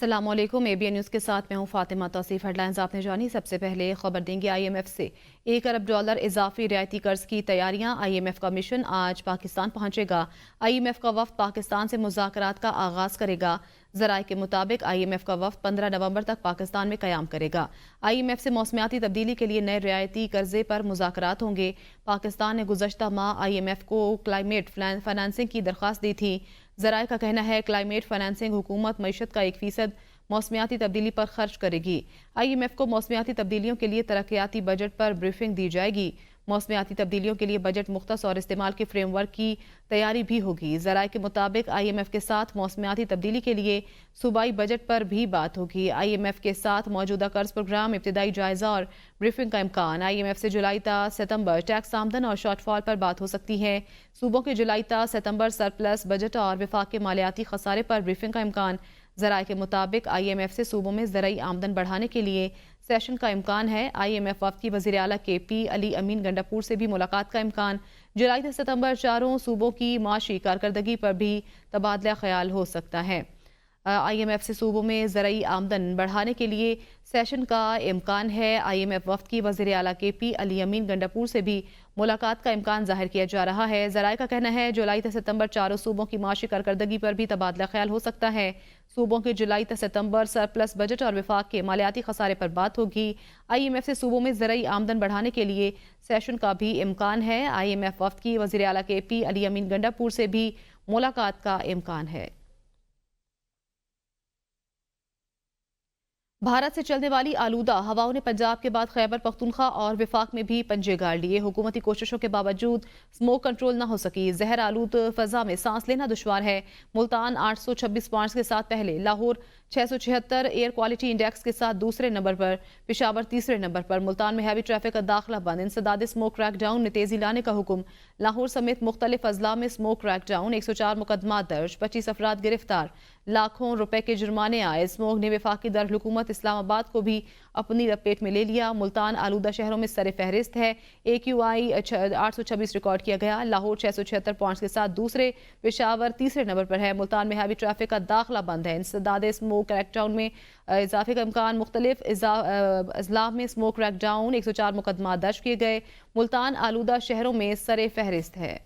السلام علیکم ABN news کے ساتھ میں ہوں فاطمہ توصیف۔ ہیڈ لائنز آپ نے جانی۔ سب سے پہلے خبر دیں گے IMF سے $1 ارب اضافی رعایتی قرض کی تیاریاں۔ IMF کا مشن آج پاکستان پہنچے گا۔ IMF کا وفد پاکستان سے مذاکرات کا آغاز کرے گا۔ ذرائع کے مطابق IMF کا وفد 15 نومبر تک پاکستان میں قیام کرے گا۔ IMF سے موسمیاتی تبدیلی کے لیے نئے رعایتی قرضے پر مذاکرات ہوں گے۔ پاکستان نے گزشتہ ماہ IMF کو کلائمیٹ فائنانسنگ کی درخواست دی تھی۔ ذرائع کا کہنا ہے کلائمیٹ فائنانسنگ حکومت معیشت کا 1% موسمیاتی تبدیلی پر خرچ کرے گی۔ IMF کو موسمیاتی تبدیلیوں کے لیے ترقیاتی بجٹ پر بریفنگ دی جائے گی۔ موسمیاتی تبدیلیوں کے لیے بجٹ مختص اور استعمال کے فریم ورک کی تیاری بھی ہوگی۔ ذرائع کے مطابق IMF کے ساتھ موسمیاتی تبدیلی کے لیے صوبائی بجٹ پر بھی بات ہوگی۔ IMF کے ساتھ موجودہ قرض پروگرام ابتدائی جائزہ اور بریفنگ کا امکان۔ IMF سے جولائی تا ستمبر ٹیکس آمدن اور شارٹ فال پر بات ہو سکتی ہے۔ صوبوں کے جولائی تا ستمبر سرپلس بجٹ اور وفاق کے مالیاتی خسارے پر بریفنگ کا امکان۔ ذرائع کے مطابق IMF سے صوبوں میں زرعی آمدن بڑھانے کے لیے سیشن کا امکان ہے۔ IMF وفد کی وزیر اعلیٰ KP علی امین گنڈاپور سے بھی ملاقات کا امکان۔ جولائی تا ستمبر چاروں صوبوں کی معاشی کارکردگی پر بھی تبادلہ خیال ہو سکتا ہے۔ IMF سے صوبوں میں زرعی آمدن بڑھانے کے لیے سیشن کا امکان ہے۔ IMF وفد کی وزیر اعلیٰ KP علی امین گنڈاپور سے بھی ملاقات کا امکان ظاہر کیا جا رہا ہے۔ ذرائع کا کہنا ہے جولائی تا ستمبر چاروں صوبوں کی معاشی کارکردگی پر بھی تبادلہ خیال ہو سکتا ہے۔ صوبوں کے جولائی تا ستمبر سرپلس بجٹ اور وفاق کے مالیاتی خسارے پر بات ہوگی۔ IMF سے صوبوں میں زرعی آمدن بڑھانے کے لیے سیشن کا بھی امکان ہے۔ IMF وفد کی وزیر اعلیٰ KP علی امین گنڈاپور سے بھی ملاقات کا امکان ہے۔ بھارت سے چلنے والی آلودہ ہواؤں نے پنجاب کے بعد خیبر پختونخوا اور وفاق میں بھی پنجے گاڑ لیے۔ حکومتی کوششوں کے باوجود سموک کنٹرول نہ ہو سکی۔ زہر آلود فضا میں سانس لینا دشوار ہے۔ ملتان 826 پوائنٹس کے ساتھ پہلے، لاہور 676 ایئر کوالٹی انڈیکس کے ساتھ دوسرے نمبر پر، پشاور تیسرے نمبر پر۔ ملتان میں ہیوی ٹریفک کا داخلہ بند۔ انسداد سموک کریک ڈاؤن نے تیزی لانے کا حکم۔ لاہور سمیت مختلف اضلاع میں سموک کریک ڈاؤن، 104 مقدمات درج، 25 افراد گرفتار، لاکھوں روپے کے جرمانے آئے۔ سموک نے وفاقی دارالحکومت اسلام آباد کو بھی اپنی لپیٹ میں لے لیا۔ ملتان آلودہ شہروں میں سر فہرست ہے۔ AQI 826 ریکارڈ کیا گیا۔ لاہور 676 پوائنٹس کے ساتھ دوسرے، پشاور تیسرے نمبر پر ہے۔ ملتان میں ہیوی ٹریفک کا داخلہ بند ہے۔ انسداد سموک کریک ڈاؤن میں اضافے کا امکان۔ مختلف اضلاع میں سموک کریک ڈاؤن، 104 مقدمات درج کیے گئے۔ ملتان آلودہ شہروں میں سر فہرست ہے۔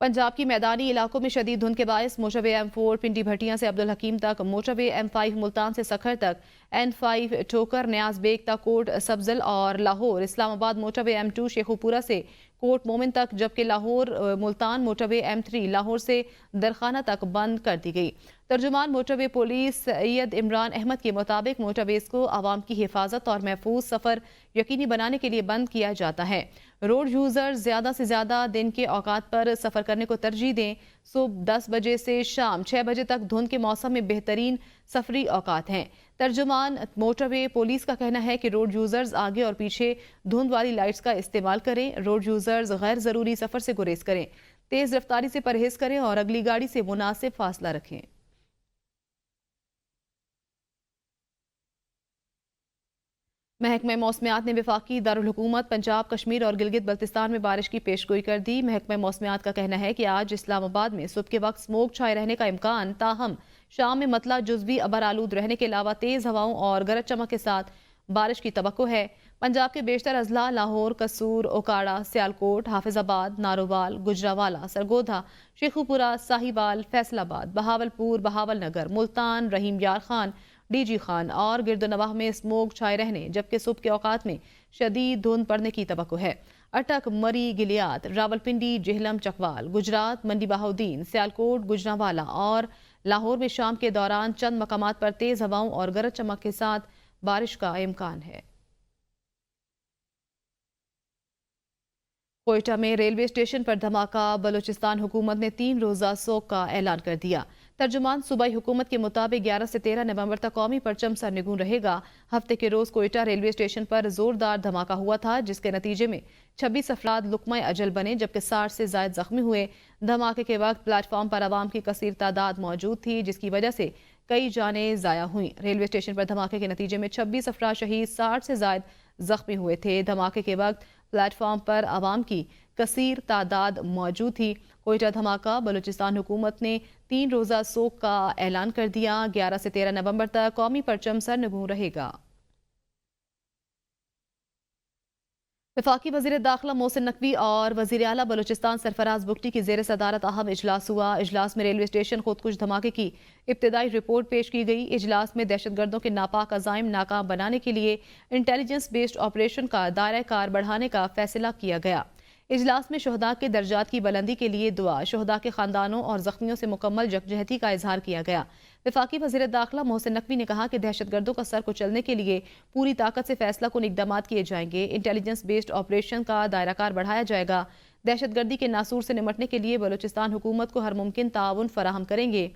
پنجاب کی میدانی علاقوں میں شدید دھند کے باعث موٹر وے M4 پنڈی بھٹیاں سے عبدالحکیم تک، موٹر وے M5 ملتان سے سکھر تک، N5 ٹھوکر نیاز بیگ تک کوٹ سبزل اور لاہور اسلام آباد موٹر وے M2 شیخوپورہ سے کوٹ مومن تک، جبکہ لاہور ملتان موٹر وے M3 لاہور سے درخانہ تک بند کر دی گئی۔ ترجمان موٹر وے پولیس سید عمران احمد کے مطابق موٹر ویز کو عوام کی حفاظت اور محفوظ سفر یقینی بنانے کے لیے بند کیا جاتا ہے۔ روڈ یوزر زیادہ سے زیادہ دن کے اوقات پر سفر کرنے کو ترجیح دیں۔ صبح 10 بجے سے شام 6 بجے تک دھند کے موسم میں بہترین سفری اوقات ہیں۔ ترجمان موٹر وے پولیس کا کہنا ہے کہ روڈ یوزرز آگے اور پیچھے دھند والی لائٹس کا استعمال کریں۔ روڈ یوزرز غیر ضروری سفر سے گریز کریں، تیز رفتاری سے پرہیز کریں اور اگلی گاڑی سے مناسب فاصلہ رکھیں۔ محکمہ موسمیات نے وفاقی دارالحکومت پنجاب، کشمیر اور گلگت بلتستان میں بارش کی پیشگوئی کر دی۔ محکمہ موسمیات کا کہنا ہے کہ آج اسلام آباد میں صبح کے وقت سموک چھائے رہنے کا امکان، تاہم شام میں مطلع جزوی ابر آلود رہنے کے علاوہ تیز ہواؤں اور گرج چمک کے ساتھ بارش کی توقع ہے۔ پنجاب کے بیشتر اضلاع لاہور، قصور، اوکاڑا، سیالکوٹ، حافظ آباد، نارووال، گجرانوالہ، سرگودھا، شیخوپورہ، ساہیوال، فیصل آباد، بہاولپور، بہاول نگر، ملتان، رحیم یار خان، DG خان اور گرد و نواح میں سموک چھائے رہنے، جبکہ صبح کے اوقات میں شدید دھند پڑنے کی توقع ہے۔ اٹک، مری، گلیات، راولپنڈی، جہلم، چکوال، گجرات، منڈی بہاؤدین، سیالکوٹ، گجرانوالہ اور لاہور میں شام کے دوران چند مقامات پر تیز ہواؤں اور گرج چمک کے ساتھ بارش کا امکان ہے۔ کوئٹہ میں ریلوے اسٹیشن پر دھماکہ، بلوچستان حکومت نے 3 روزہ سوگ کا اعلان کر دیا۔ ترجمان صوبائی حکومت کے مطابق 11 سے 13 نومبر تک قومی پرچم سرنگون رہے گا۔ ہفتے کے روز کوئٹہ ریلوے اسٹیشن پر زوردار دھماکہ ہوا تھا، جس کے نتیجے میں 26 افراد لقمہ اجل بنے، جبکہ 60 سے زائد زخمی ہوئے۔ دھماکے کے وقت پلیٹ فارم پر عوام کی کثیر تعداد موجود تھی، جس کی وجہ سے کئی جانیں ضائع ہوئیں۔ ریلوے اسٹیشن پر دھماکے کے نتیجے میں 26 افراد شہید، 60 سے زائد زخمی ہوئے تھے۔ دھماکے کے وقت پلیٹ فارم پر عوام کی کثیر تعداد موجود تھی۔ کوئٹہ دھماکہ: بلوچستان حکومت نے 3 روزہ سوگ کا اعلان کر دیا۔ 11 سے 13 نومبر تک قومی پرچم سرنگوں رہے گا۔ وفاقی وزیر داخلہ محسن نقوی اور وزیر اعلیٰ بلوچستان سرفراز بگٹی کی زیر صدارت اہم اجلاس ہوا۔ اجلاس میں ریلوے اسٹیشن خودکش دھماکے کی ابتدائی رپورٹ پیش کی گئی۔ اجلاس میں دہشت گردوں کے ناپاک عزائم ناکام بنانے کے لیے انٹیلیجنس بیسڈ آپریشن کا دائرہ کار بڑھانے کا فیصلہ کیا گیا۔ اجلاس میں شہداء کے درجات کی بلندی کے لیے دعا، شہداء کے خاندانوں اور زخمیوں سے مکمل یکجہتی کا اظہار کیا گیا۔ وفاقی وزیر داخلہ محسن نقوی نے کہا کہ دہشت گردوں کا سر کچلنے کے لیے پوری طاقت سے فیصلہ کن اقدامات کیے جائیں گے۔ انٹیلیجنس بیسڈ آپریشن کا دائرہ کار بڑھایا جائے گا۔ دہشت گردی کے ناسور سے نمٹنے کے لیے بلوچستان حکومت کو ہر ممکن تعاون فراہم کریں گے۔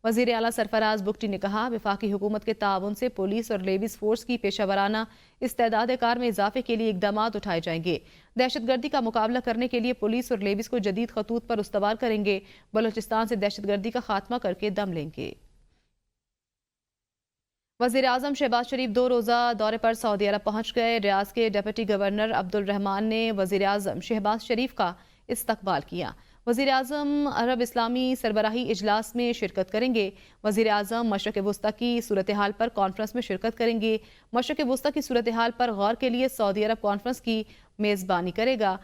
وزیر اعلیٰ سرفراز بگٹی نے کہا وفاقی حکومت کے تعاون سے پولیس اور لیویز فورس کی پیشہ ورانہ استعداد کار میں اضافے کے لیے اقدامات اٹھائے جائیں گے۔ دہشت گردی کا مقابلہ کرنے کے لیے پولیس اور لیویز کو جدید خطوط پر استوار کریں گے۔ بلوچستان سے دہشت گردی کا خاتمہ کر کے دم لیں گے۔ وزیر اعظم شہباز شریف 2 روزہ دورے پر سعودی عرب پہنچ گئے۔ ریاض کے ڈپٹی گورنر عبدالرحمان نے وزیر اعظم شہباز شریف کا استقبال کیا۔ وزیر اعظم عرب اسلامی سربراہی اجلاس میں شرکت کریں گے۔ وزیر اعظم مشرق وسطی کی صورتحال پر کانفرنس میں شرکت کریں گے۔ مشرق وسطی کی صورتحال پر غور کے لیے سعودی عرب کانفرنس کی میزبانی کرے گا۔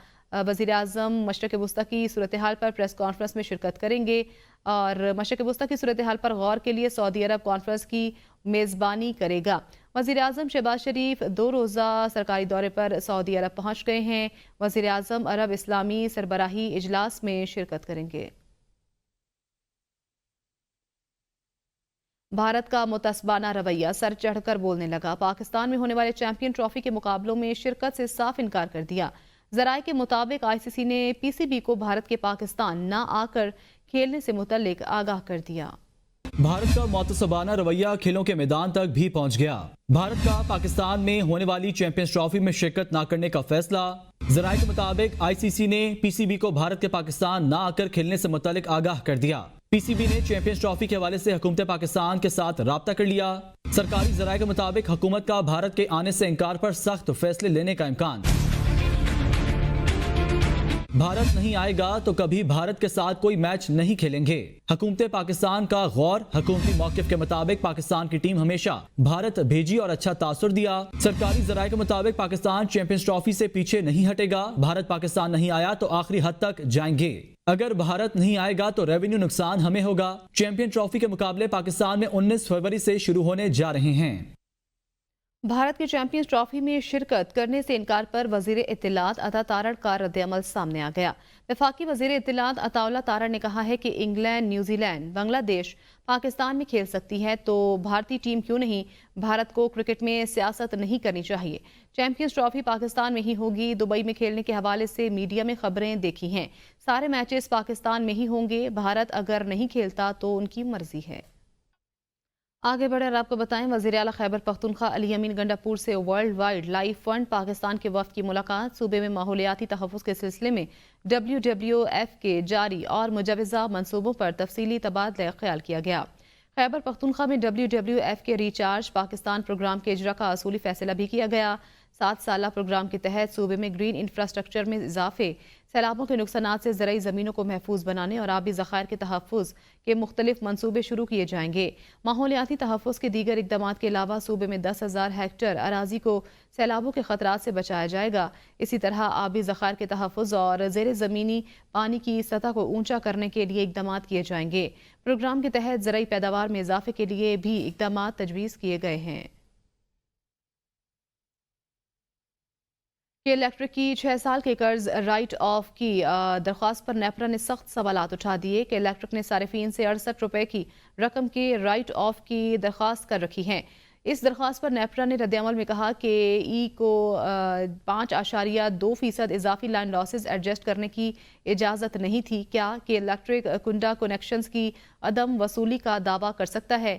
وزیر اعظم مشرق وسطی کی صورتحال پر پریس کانفرنس میں شرکت کریں گے اور مشرق وسطی کی صورتحال پر غور کے لیے سعودی عرب کانفرنس کی میزبانی کرے گا۔ وزیر اعظم شہباز شریف 2 روزہ سرکاری دورے پر سعودی عرب پہنچ گئے ہیں۔ وزیر اعظم عرب اسلامی سربراہی اجلاس میں شرکت کریں گے۔ بھارت کا متعصبانہ رویہ، سر چڑھ کر بولنے لگا۔ پاکستان میں ہونے والے چیمپئن ٹرافی کے مقابلوں میں شرکت سے صاف انکار کر دیا۔ ذرائع کے مطابق آئی سی سی نے پی سی بی کو بھارت کے پاکستان نہ آ کر کھیلنے سے متعلق آگاہ کر دیا۔ بھارت کا معتصبانہ رویہ کھیلوں کے میدان تک بھی پہنچ گیا۔ بھارت کا پاکستان میں ہونے والی چیمپئنز ٹرافی میں شرکت نہ کرنے کا فیصلہ۔ ذرائع کے مطابق آئی سی سی نے پی سی بی کو بھارت کے پاکستان نہ آ کر کھیلنے سے متعلق آگاہ کر دیا۔ پی سی بی نے چیمپئنز ٹرافی کے حوالے سے حکومت پاکستان کے ساتھ رابطہ کر لیا۔ سرکاری ذرائع کے مطابق حکومت کا بھارت کے آنے سے انکار پر سخت فیصلے لینے کا امکان۔ بھارت نہیں آئے گا تو کبھی بھارت کے ساتھ کوئی میچ نہیں کھیلیں گے۔ حکومت پاکستان کا غور۔ حکومتی موقف کے مطابق پاکستان کی ٹیم ہمیشہ بھارت بھیجی اور اچھا تاثر دیا۔ سرکاری ذرائع کے مطابق پاکستان چیمپئنز ٹرافی سے پیچھے نہیں ہٹے گا۔ بھارت پاکستان نہیں آیا تو آخری حد تک جائیں گے۔ اگر بھارت نہیں آئے گا تو ریونیو نقصان ہمیں ہوگا۔ چیمپئن ٹرافی کے مقابلے پاکستان میں 19 فروری سے شروع ہونے جا رہے ہیں۔ بھارت کی چیمپئنز ٹرافی میں شرکت کرنے سے انکار پر وزیر اطلاعات عطا تارڑ کا رد عمل سامنے آ گیا۔ وفاقی وزیر اطلاعات عطا اللہ تارڑ نے کہا ہے کہ انگلینڈ، نیوزی لینڈ، بنگلہ دیش پاکستان میں کھیل سکتی ہے تو بھارتی ٹیم کیوں نہیں؟ بھارت کو کرکٹ میں سیاست نہیں کرنی چاہیے۔ چیمپئنز ٹرافی پاکستان میں ہی ہوگی۔ دبئی میں کھیلنے کے حوالے سے میڈیا میں خبریں دیکھی ہیں۔ سارے میچز پاکستان میں ہی ہوں گے۔ بھارت اگر نہیں کھیلتا تو ان کی مرضی ہے۔ آگے بڑھے اور آپ کو بتائیں، وزیر اعلیٰ خیبر پختونخوا علی امین گنڈا پور سے World Wildlife Fund Pakistan کے وفد کی ملاقات۔ صوبے میں ماحولیاتی تحفظ کے سلسلے میں WWF کے جاری اور مجوزہ منصوبوں پر تفصیلی تبادلہ خیال کیا گیا۔ خیبر پختونخوا میں WWF کے ریچارج پاکستان پروگرام کے اجرا کا اصولی فیصلہ بھی کیا گیا۔ 7 سالہ پروگرام کے تحت صوبے میں گرین انفراسٹرکچر میں اضافے، سیلابوں کے نقصانات سے زرعی زمینوں کو محفوظ بنانے اور آبی ذخائر کے تحفظ کے مختلف منصوبے شروع کیے جائیں گے۔ ماحولیاتی تحفظ کے دیگر اقدامات کے علاوہ صوبے میں 10,000 ہیکٹر اراضی کو سیلابوں کے خطرات سے بچایا جائے گا۔ اسی طرح آبی ذخائر کے تحفظ اور زیر زمینی پانی کی سطح کو اونچا کرنے کے لیے اقدامات کیے جائیں گے۔ پروگرام کے تحت زرعی پیداوار میں اضافے کے لیے بھی اقدامات تجویز کیے گئے ہیں۔ الیکٹرک کی 6 سال کے قرض رائٹ آف کی درخواست پر نیپرا نے سخت سوالات اٹھا دیے کہ الیکٹرک نے صارفین سے 68 روپے کی رقم کے رائٹ آف کی درخواست کر رکھی ہے۔ اس درخواست پر نیپرا نے رد عمل میں کہا کہ ای کو 5.2% اضافی لائن لاسز ایڈجسٹ کرنے کی اجازت نہیں تھی۔ کیا کہ الیکٹرک کنڈا کنیکشنز کی عدم وصولی کا دعویٰ کر سکتا ہے؟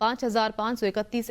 5531